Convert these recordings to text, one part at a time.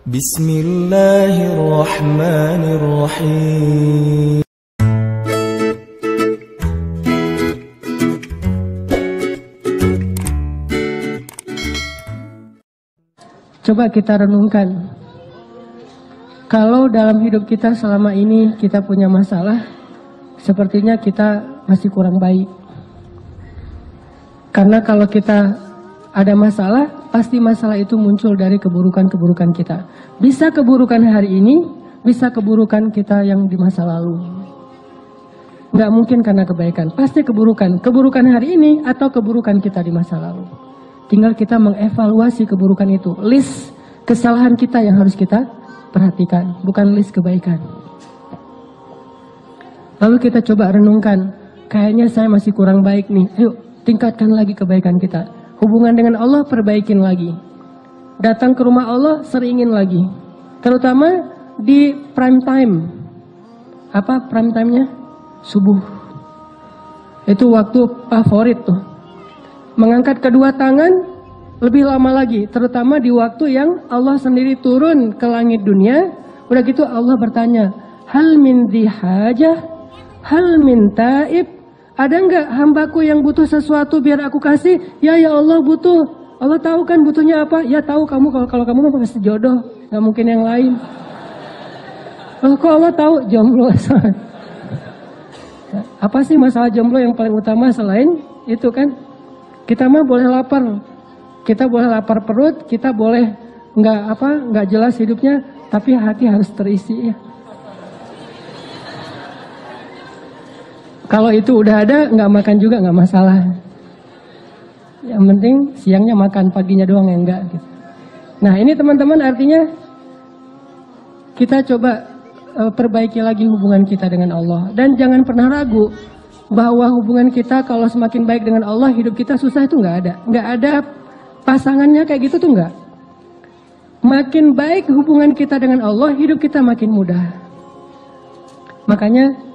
Bismillahirrahmanirrahim. Coba kita renungkan, kalau dalam hidup kita selama ini kita punya masalah, sepertinya kita masih kurang baik. Karena kalau kita ada masalah, pasti masalah itu muncul dari keburukan-keburukan kita. Bisa keburukan hari ini, bisa keburukan kita yang di masa lalu. Nggak mungkin karena kebaikan, pasti keburukan. Keburukan hari ini atau keburukan kita di masa lalu. Tinggal kita mengevaluasi keburukan itu. List kesalahan kita yang harus kita perhatikan, bukan list kebaikan. Lalu kita coba renungkan, kayaknya saya masih kurang baik nih. Ayo tingkatkan lagi kebaikan kita. Hubungan dengan Allah perbaikin lagi. Datang ke rumah Allah seringin lagi. Terutama di prime time. Apa prime time-nya? Subuh. Itu waktu favorit tuh. Mengangkat kedua tangan lebih lama lagi, terutama di waktu yang Allah sendiri turun ke langit dunia. Udah gitu Allah bertanya, hal min dzihajah, hal min taib, ada enggak hambaku yang butuh sesuatu biar aku kasih? Ya Allah butuh. Allah tahu kan butuhnya apa? Ya tahu kamu, kalau kamu mau kasih jodoh, nggak mungkin yang lain. Kok Allah tahu? Jomblo. Apa sih masalah jomblo yang paling utama selain itu kan? Kita mah boleh lapar, kita boleh lapar perut, kita boleh nggak jelas hidupnya, tapi hati harus terisi ya. Kalau itu udah ada, nggak makan juga nggak masalah. Yang penting siangnya makan, paginya doang yang enggak. Gitu. Nah ini teman-teman artinya kita coba perbaiki lagi hubungan kita dengan Allah, dan jangan pernah ragu bahwa hubungan kita kalau semakin baik dengan Allah, hidup kita susah itu nggak ada pasangannya kayak gitu tuh nggak. Makin baik hubungan kita dengan Allah, hidup kita makin mudah. Makanya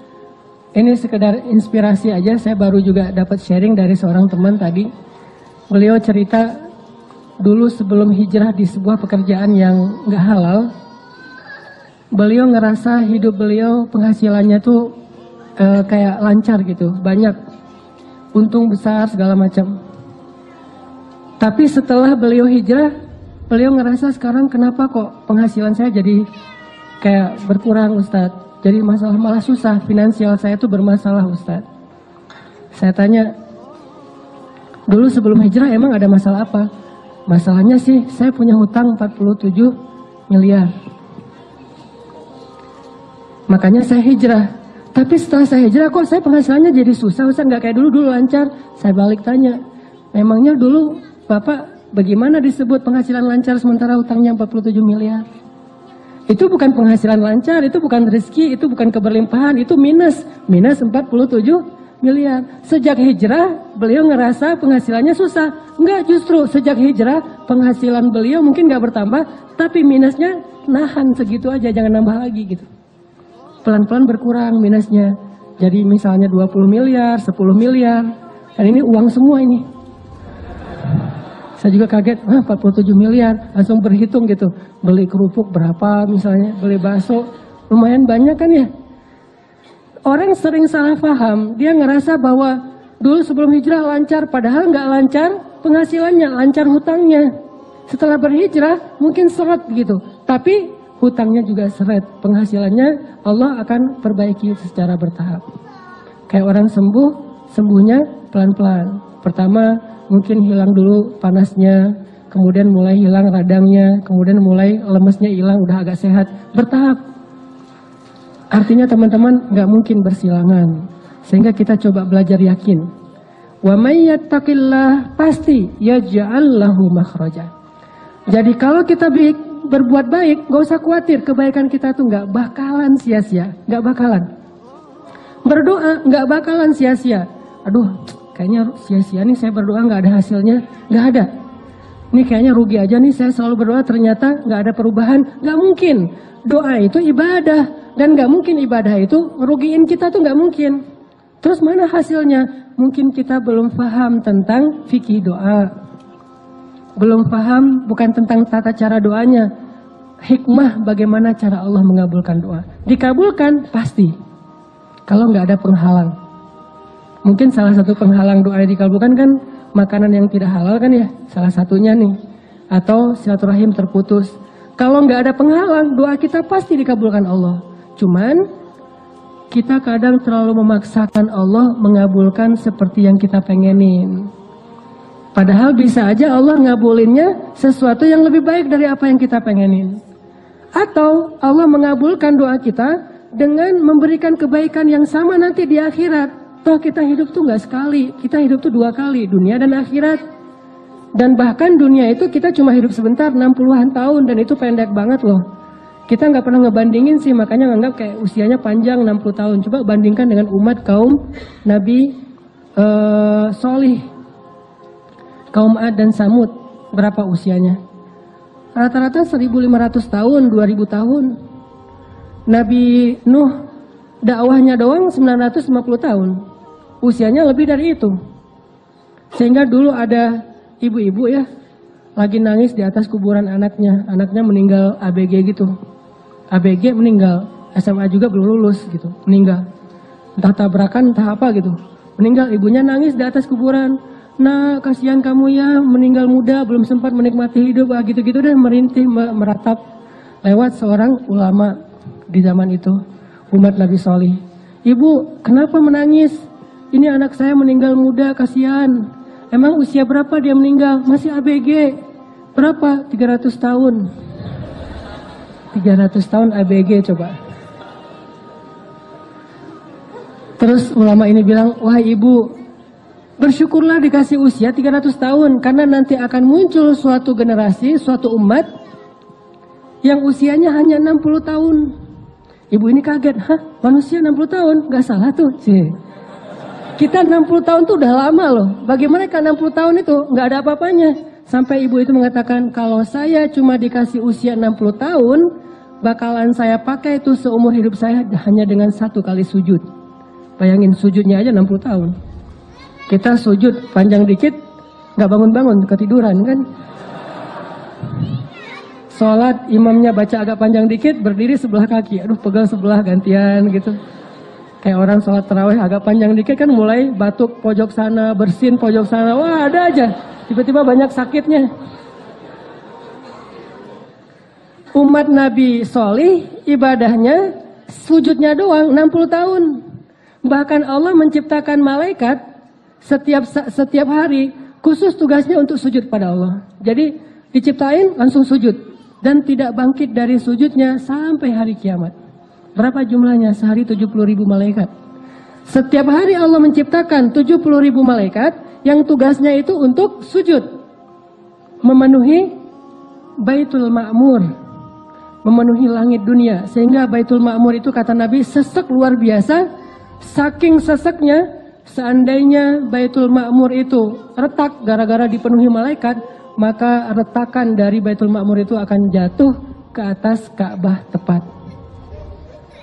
ini sekedar inspirasi aja, saya baru juga dapat sharing dari seorang teman tadi. Beliau cerita dulu sebelum hijrah di sebuah pekerjaan yang nggak halal, beliau ngerasa hidup beliau penghasilannya tuh kayak lancar gitu, banyak untung besar segala macam. Tapi setelah beliau hijrah, beliau ngerasa sekarang kenapa kok penghasilan saya jadi kayak berkurang Ustadz. Jadi malah susah, finansial saya tuh bermasalah Ustadz. Saya tanya, dulu sebelum hijrah emang ada masalah apa? Masalahnya sih saya punya hutang 47 miliar. Makanya saya hijrah. Tapi setelah saya hijrah kok saya penghasilannya jadi susah, Ustaz, nggak kayak dulu lancar. Saya balik tanya, memangnya dulu Bapak bagaimana disebut penghasilan lancar sementara hutangnya 47 miliar? Itu bukan penghasilan lancar, itu bukan rezeki, itu bukan keberlimpahan, itu minus 47 miliar. Sejak hijrah beliau ngerasa penghasilannya susah. Enggak, justru sejak hijrah penghasilan beliau mungkin nggak bertambah, tapi minusnya nahan segitu aja, jangan nambah lagi gitu. Pelan-pelan berkurang minusnya. Jadi misalnya 20 miliar, 10 miliar. Dan ini uang semua ini. Saya juga kaget, 47 miliar. Langsung berhitung gitu. Beli kerupuk berapa misalnya, beli bakso. Lumayan banyak kan ya. Orang sering salah paham. Dia ngerasa bahwa dulu sebelum hijrah lancar. Padahal nggak lancar penghasilannya, lancar hutangnya. Setelah berhijrah mungkin seret gitu. Tapi hutangnya juga seret, penghasilannya Allah akan perbaiki secara bertahap. Kayak orang sembuh, sembuhnya pelan-pelan. Pertama mungkin hilang dulu panasnya, kemudian mulai hilang radangnya, kemudian mulai lemesnya hilang, udah agak sehat, bertahap. Artinya teman-teman nggak mungkin bersilangan. Sehingga kita coba belajar yakin. Wa may yattaqillah, pasti yaj'al lahu makhraja. Jadi kalau kita berbuat baik, gak usah khawatir, kebaikan kita tuh gak bakalan sia-sia, gak bakalan. Berdoa gak bakalan sia-sia. Aduh, kayaknya sia-sia nih saya berdoa gak ada hasilnya, gak ada. Ini kayaknya rugi aja nih saya selalu berdoa ternyata gak ada perubahan, gak mungkin. Doa itu ibadah, dan gak mungkin ibadah itu ngerugiin kita tuh gak mungkin. Terus mana hasilnya? Mungkin kita belum paham tentang fikih doa. Belum paham bukan tentang tata cara doanya. hikmah bagaimana cara Allah mengabulkan doa. Dikabulkan pasti, kalau nggak ada penghalang. Mungkin salah satu penghalang doa yang dikabulkan kan makanan yang tidak halal kan ya, salah satunya nih. Atau silaturahim terputus. Kalau nggak ada penghalang, doa kita pasti dikabulkan Allah. Cuman kita kadang terlalu memaksakan Allah mengabulkan seperti yang kita pengenin. Padahal bisa aja Allah ngabulinnya sesuatu yang lebih baik dari apa yang kita pengenin. Atau Allah mengabulkan doa kita dengan memberikan kebaikan yang sama nanti di akhirat. Toh kita hidup tuh nggak sekali, kita hidup tuh 2 kali, dunia dan akhirat. Dan bahkan dunia itu kita cuma hidup sebentar, 60-an tahun, dan itu pendek banget loh. Kita nggak pernah ngebandingin sih, makanya nganggap kayak usianya panjang 60 tahun. Coba bandingkan dengan umat kaum Nabi Solih, kaum Ad dan Samud, berapa usianya? Rata-rata 1500 tahun, 2000 tahun. Nabi Nuh dakwahnya doang 950 tahun. Usianya lebih dari itu. Sehingga dulu ada ibu-ibu ya, lagi nangis di atas kuburan anaknya. Anaknya meninggal ABG gitu. ABG meninggal, SMA juga belum lulus gitu, meninggal. Entah tabrakan, entah apa gitu. Meninggal, ibunya nangis di atas kuburan. Nah, kasihan kamu ya, meninggal muda, belum sempat menikmati hidup. Gitu-gitu deh, merintih, meratap. Lewat seorang ulama di zaman itu, umat Nabi Solih. Ibu, kenapa menangis? Ini anak saya meninggal muda, kasihan. Emang usia berapa dia meninggal? Masih ABG. Berapa? 300 tahun. 300 tahun ABG coba. Terus ulama ini bilang, wah ibu, bersyukurlah dikasih usia 300 tahun. Karena nanti akan muncul suatu generasi, suatu umat yang usianya hanya 60 tahun. Ibu ini kaget, hah manusia 60 tahun? Gak salah tuh. Kita 60 tahun tuh udah lama loh. Bagi mereka 60 tahun itu gak ada apa-apanya. Sampai ibu itu mengatakan, kalau saya cuma dikasih usia 60 tahun, bakalan saya pakai itu seumur hidup saya hanya dengan 1 kali sujud. Bayangin sujudnya aja 60 tahun. Kita sujud panjang dikit, gak bangun-bangun, ketiduran kan. Sholat imamnya baca agak panjang dikit, berdiri sebelah kaki. Aduh pegal sebelah gantian gitu. Kayak orang sholat tarawih agak panjang dikit kan mulai batuk pojok sana, bersin pojok sana. Wah ada aja, tiba-tiba banyak sakitnya. Umat Nabi Solih ibadahnya sujudnya doang 60 tahun. Bahkan Allah menciptakan malaikat setiap hari khusus tugasnya untuk sujud pada Allah. Jadi diciptain langsung sujud dan tidak bangkit dari sujudnya sampai hari kiamat. Berapa jumlahnya? Sehari 70.000 malaikat. Setiap hari Allah menciptakan 70.000 malaikat yang tugasnya itu untuk sujud. Memenuhi Baitul Ma'mur. Memenuhi langit dunia. Sehingga Baitul Ma'mur itu kata Nabi sesek luar biasa. Saking seseknya, seandainya Baitul Ma'mur itu retak gara-gara dipenuhi malaikat, maka retakan dari Baitul Ma'mur itu akan jatuh ke atas Ka'bah tepat.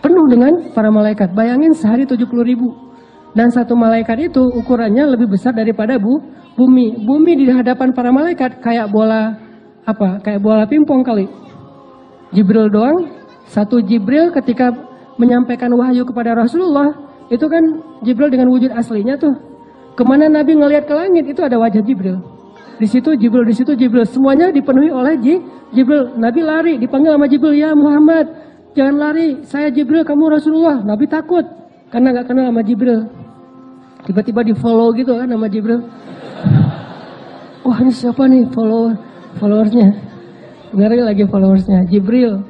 Penuh dengan para malaikat. Bayangin sehari 70.000. Dan satu malaikat itu ukurannya lebih besar daripada bumi. Bumi di hadapan para malaikat kayak bola kayak bola pingpong kali. Jibril doang. Satu Jibril ketika menyampaikan wahyu kepada Rasulullah, itu kan Jibril dengan wujud aslinya tuh. Kemana Nabi ngelihat ke langit itu ada wajah Jibril. Di situ Jibril, di situ Jibril. Semuanya dipenuhi oleh Jibril. Nabi lari, dipanggil sama Jibril, ya Muhammad, jangan lari, saya Jibril, kamu Rasulullah. Nabi takut karena gak kenal sama Jibril. Tiba-tiba di follow gitu kan sama Jibril. Wah ini siapa nih followersnya? Ngeri lagi followersnya, Jibril.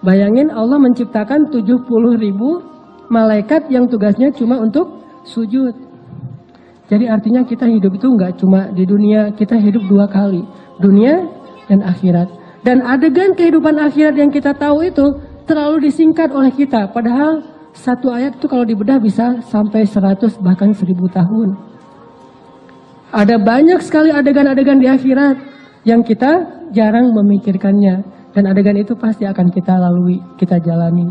Bayangin Allah menciptakan 70.000 malaikat yang tugasnya cuma untuk sujud. Jadi artinya kita hidup itu nggak cuma di dunia, kita hidup 2 kali, dunia dan akhirat. Dan adegan kehidupan akhirat yang kita tahu itu terlalu disingkat oleh kita. Padahal satu ayat itu kalau dibedah bisa sampai 100 bahkan 1000 tahun. Ada banyak sekali adegan-adegan di akhirat yang kita jarang memikirkannya. Dan adegan itu pasti akan kita lalui, kita jalani.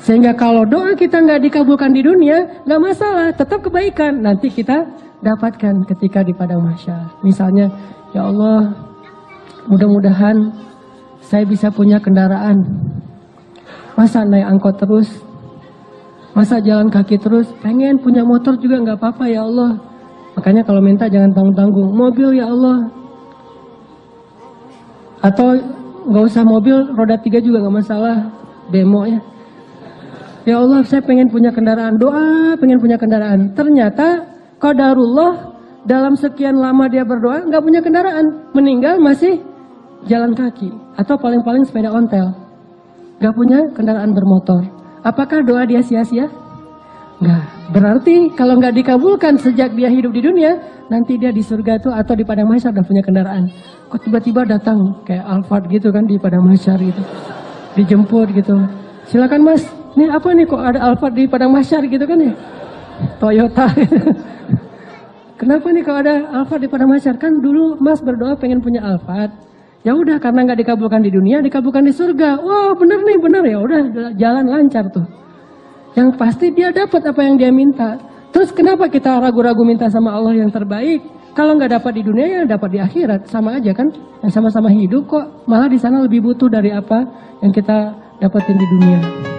Sehingga kalau doa kita nggak dikabulkan di dunia, nggak masalah, tetap kebaikan. Nanti kita dapatkan ketika di padang mahsyar. Misalnya, ya Allah, mudah-mudahan saya bisa punya kendaraan. Masa naik angkot terus? Masa jalan kaki terus? Pengen punya motor juga nggak apa-apa ya Allah. Makanya kalau minta jangan tanggung-tanggung. Mobil ya Allah. Atau nggak usah mobil, roda 3 juga nggak masalah. Bemo ya. Ya Allah, saya pengen punya kendaraan. Doa pengen punya kendaraan. Ternyata qadarullah, dalam sekian lama dia berdoa nggak punya kendaraan. Meninggal masih jalan kaki. Atau paling-paling sepeda ontel. Nggak punya kendaraan bermotor. Apakah doa dia sia-sia? Nggak. Berarti kalau nggak dikabulkan sejak dia hidup di dunia, nanti dia di surga itu atau di padang mahsyar udah punya kendaraan. Kok tiba-tiba datang kayak Alphard gitu kan di padang mahsyar gitu. Dijemput gitu. Silakan Mas, ini apa nih kok ada Alphard di padang mahsyar gitu kan ya? Toyota. Kenapa nih kalau ada Alphard di padang mahsyar? Kan dulu Mas berdoa pengen punya Alphard. Ya udah, karena nggak dikabulkan di dunia, dikabulkan di surga. Wah bener nih, bener ya. Udah jalan lancar tuh. Yang pasti dia dapat apa yang dia minta. Terus kenapa kita ragu-ragu minta sama Allah yang terbaik? Kalau nggak dapat di dunia ya dapat di akhirat, sama aja kan? Yang sama-sama hidup kok. Malah di sana lebih butuh dari apa yang kita dapetin di dunia.